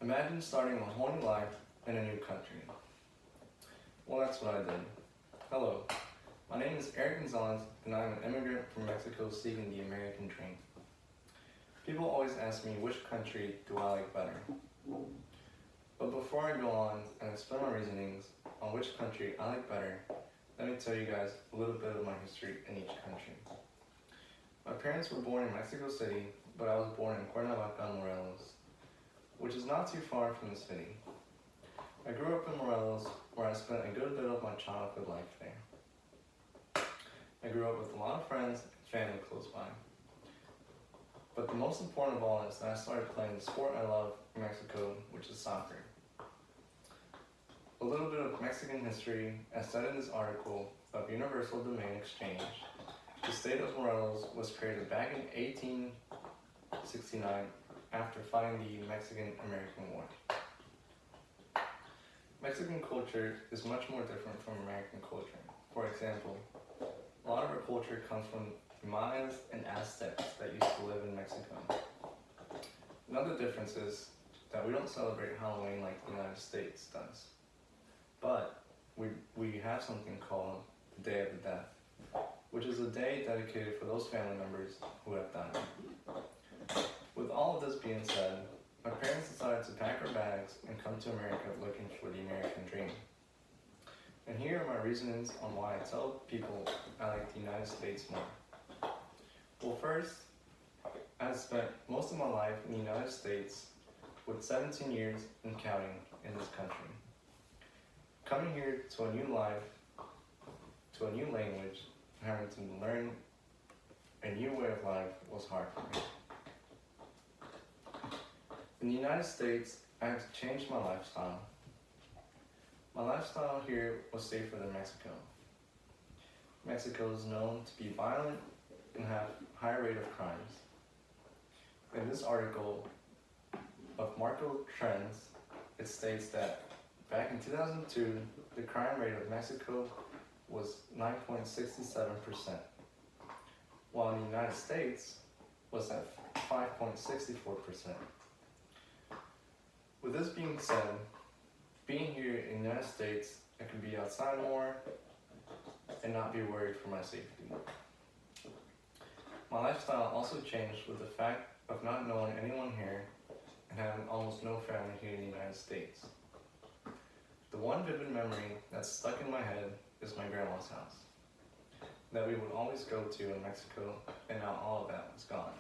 Imagine starting a whole new life in a new country. Well, that's what I did. Hello, my name is Eric Gonzalez, and I'm an immigrant from Mexico seeking the American dream. People always ask me which country do I like better. But before I go on and explain my reasonings on which country I like better, let me tell you guys a little bit of my history in each country. My parents were born in Mexico City, but I was born in Cuernavaca, Morelos, which is not too far from the city. I grew up in Morelos, where I spent a good bit of my childhood life there. I grew up with a lot of friends and family close by. But the most important of all is that I started playing the sport I love in Mexico, which is soccer. A little bit of Mexican history, as said in this article of Universal Domain Exchange. The state of Morelos was created back in 1869 after fighting the Mexican-American War. Mexican culture is much more different from American culture. For example, a lot of our culture comes from the Mayas and Aztecs that used to live in Mexico. Another difference is that we don't celebrate Halloween like the United States does. But we have something called the Day of the Dead, which is a day dedicated for those family members who have died. With all of this being said, my parents decided to pack our bags and come to America looking for the American dream. And here are my reasons on why I tell people I like the United States more. Well, first, I've spent most of my life in the United States with 17 years and counting in this country. Coming here to a new life, to a new language, having to learn a new way of life was hard for me. In the United States, I had to change my lifestyle. My lifestyle here was safer than Mexico. Mexico is known to be violent and have a high rate of crimes. In this article of Marco Trends, it states that back in 2002, the crime rate of Mexico was 9.67%, while in the United States was at 5.64%. With this being said, being here in the United States, I can be outside more and not be worried for my safety. My lifestyle also changed with the fact of not knowing anyone here and having almost no family here in the United States. The one vivid memory that's stuck in my head is my grandma's house that we would always go to in Mexico, and now all of that was gone.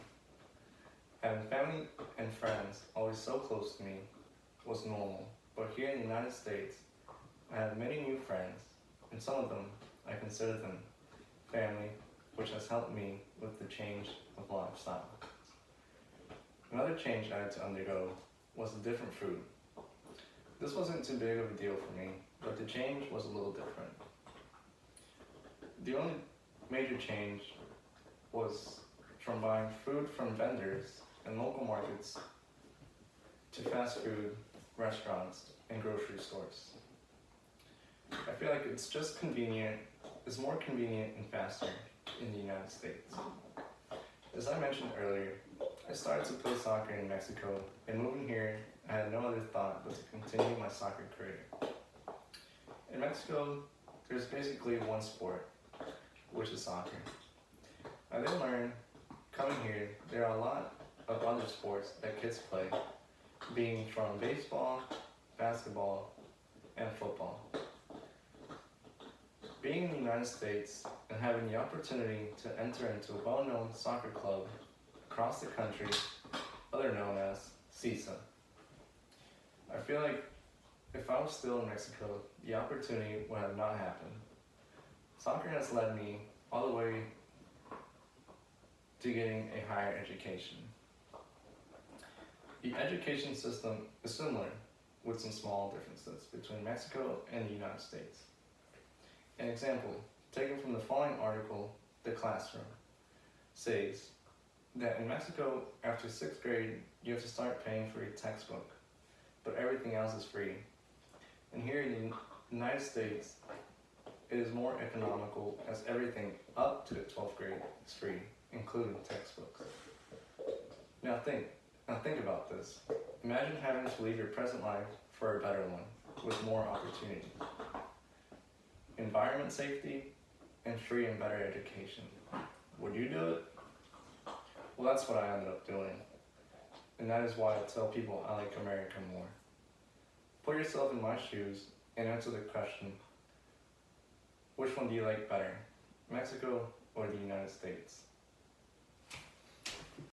Having family and friends always so close to me was normal, but here in the United States, I have many new friends, and some of them, I consider them family, which has helped me with the change of lifestyle. Another change I had to undergo was a different food. This wasn't too big of a deal for me, but the change was a little different. The only major change was from buying food from vendors and local markets to fast food restaurants and grocery stores. I feel like it's just convenient, it's more convenient and faster in the United States. As I mentioned earlier, I started to play soccer in Mexico, and moving here, I had no other thought but to continue my soccer career. In Mexico, there's basically one sport, which is soccer. I then learned, coming here, there are a lot of other sports that kids play, being from baseball, basketball, and football. Being in the United States and having the opportunity to enter into a well-known soccer club across the country, otherwise known as CISA. I feel like if I was still in Mexico, the opportunity would have not happened. Soccer has led me all the way to getting a higher education. The education system is similar, with some small differences between Mexico and the United States. An example, taken from the following article, The Classroom, says that in Mexico, after 6th grade, you have to start paying for your textbook, but everything else is free. And here in the United States, it is more economical as everything up to 12th grade is free, including textbooks. Now think, Now think about this. Imagine having to leave your present life for a better one, with more opportunity, environment safety, and free and better education. Would you do it? Well, that's what I ended up doing. And that is why I tell people I like America more. Put yourself in my shoes and answer the question, which one do you like better, Mexico or the United States?